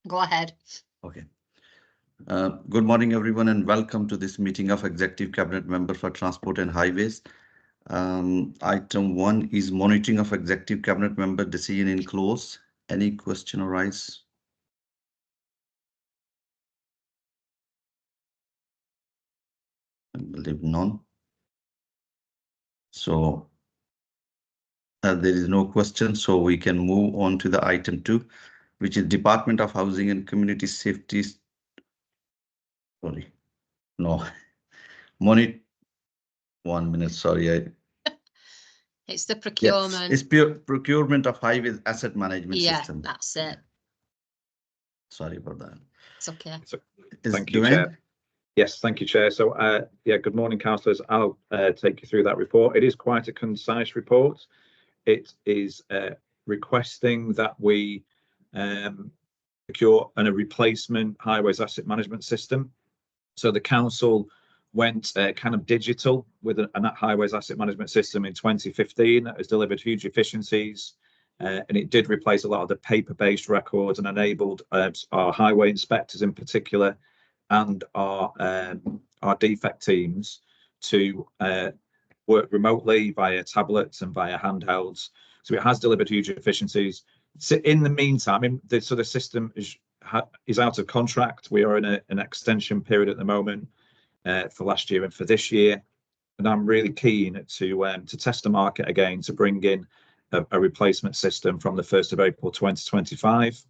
Go ahead. Okay. Good morning, everyone, and welcome to this meeting of Executive Cabinet Member for Transport and Highways. Item 1 is monitoring of Executive Cabinet Member decision in close. Any question arise? I believe none. So there is no question, so we can move on to the item 2, which is Department of Housing and Community Safety. Sorry, no. Monitor. 1 minute. Sorry, It's the procurement. It's procurement of highways asset management system. Yeah, that's it. Sorry about that. It's okay. Thank you, Chair. Yes, thank you, Chair. So, yeah, good morning, councillors. I'll take you through that report. It is quite a concise report. It is requesting that we procure a replacement highways asset management system. So the council went kind of digital with an highways asset management system in 2015 that has delivered huge efficiencies, and it did replace a lot of the paper-based records and enabled our highway inspectors in particular and our defect teams to work remotely via tablets and via handhelds. So it has delivered huge efficiencies. So in the meantime, the system is out of contract. We are in an extension period at the moment for last year and for this year, and I'm really keen to test the market again to bring in a replacement system from the 1st of April 2025.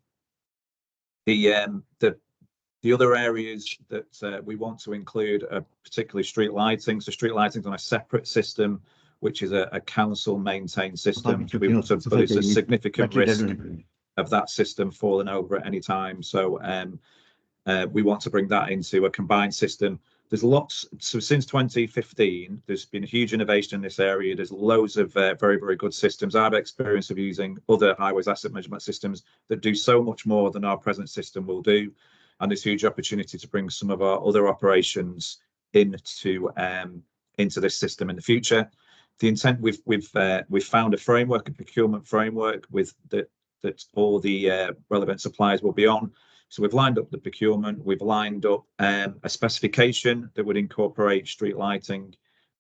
The other areas that we want to include are particularly street lighting. So street lighting is on a separate system, which is a council maintained system. But it's a significant risk of that system falling over at any time. So we want to bring that into a combined system. There's lots. So since 2015, there's been a huge innovation in this area. There's loads of very, very good systems. I have experience of using other highways asset management systems that do so much more than our present system will do. And there's huge opportunity to bring some of our other operations into this system in the future. The intent, we've found a framework, a procurement framework with that all the relevant suppliers will be on. So we've lined up the procurement, we've lined up a specification that would incorporate street lighting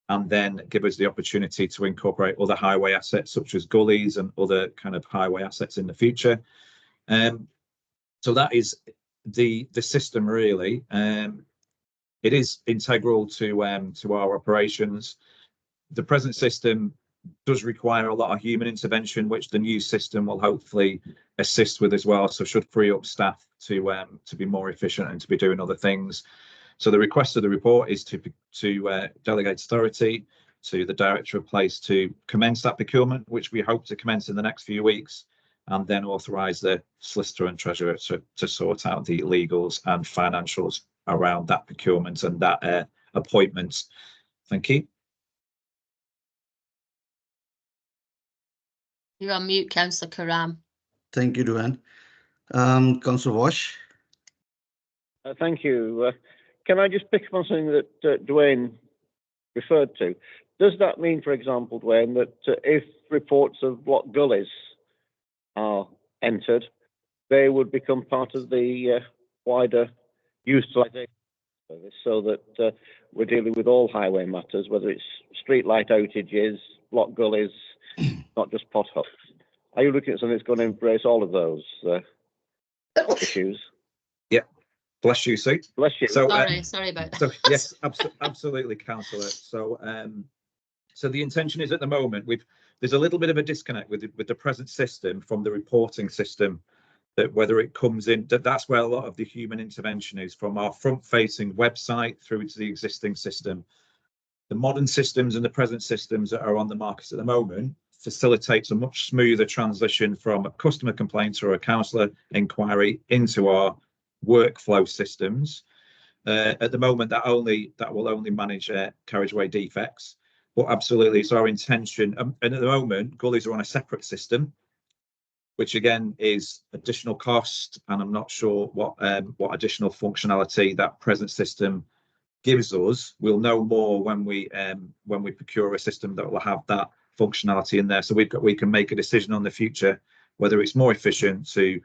and then give us the opportunity to incorporate other highway assets such as gullies and other kind of highway assets in the future. So that is the system really. It is integral to our operations. The present system does require a lot of human intervention, which the new system will hopefully assist with as well. So should free up staff to be more efficient and to be doing other things. So the request of the report is to delegate authority to the Director of Place to commence that procurement, which we hope to commence in the next few weeks, and then authorise the solicitor and treasurer to sort out the legals and financials around that procurement and that appointment. Thank you. You're on mute, Councillor Karam. Thank you, Duane. Councillor Walsh. Thank you. Can I just pick up on something that Duane referred to? Does that mean, for example, Duane, that if reports of block gullies are entered, they would become part of the wider utilisation service, so that we're dealing with all highway matters, whether it's street light outages, block gullies, not just potholes? Are you looking at something that's going to embrace all of those issues? Yeah. Bless you, Sue. Bless you. So, sorry about that. So, yes, absolutely, Councillor. So, so the intention is at the moment there's a little bit of a disconnect with the present system from the reporting system. That whether it comes in, that's where a lot of the human intervention is, from our front-facing website through to the existing system. The modern systems and the present systems that are on the market at the moment facilitates a much smoother transition from a customer complaint or a councillor inquiry into our workflow systems. At the moment, that will only manage carriageway defects, but absolutely it's our intention. And at the moment, gullies are on a separate system, which again is additional cost, and I'm not sure what additional functionality that present system gives us. We'll know more when we procure a system that will have that functionality in there. So we can make a decision on the future whether it's more efficient to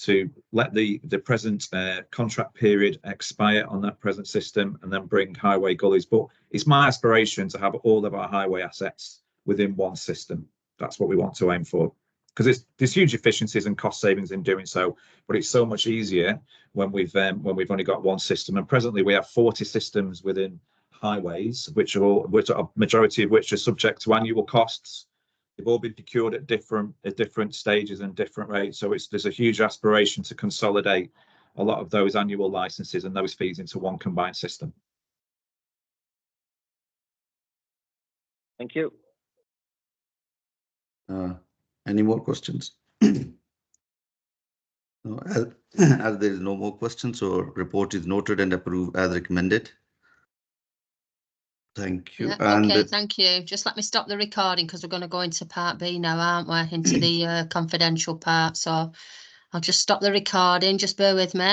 to let the present contract period expire on that present system and then bring highway gullies. But it's my aspiration to have all of our highway assets within one system. That's what we want to aim for, because there's huge efficiencies and cost savings in doing so, but it's so much easier when we've only got one system. And presently we have 40 systems within highways, which a majority of which are subject to annual costs. They've all been procured at different stages and different rates. So there's a huge aspiration to consolidate a lot of those annual licenses and those fees into one combined system. Thank you. Any more questions? No, as there is no more questions, so report is noted and approved as recommended. Thank you. Yeah, And okay, thank you. Just let me stop the recording because we're going to go into part B now, aren't we? Into the confidential part. So I'll just stop the recording. Just bear with me.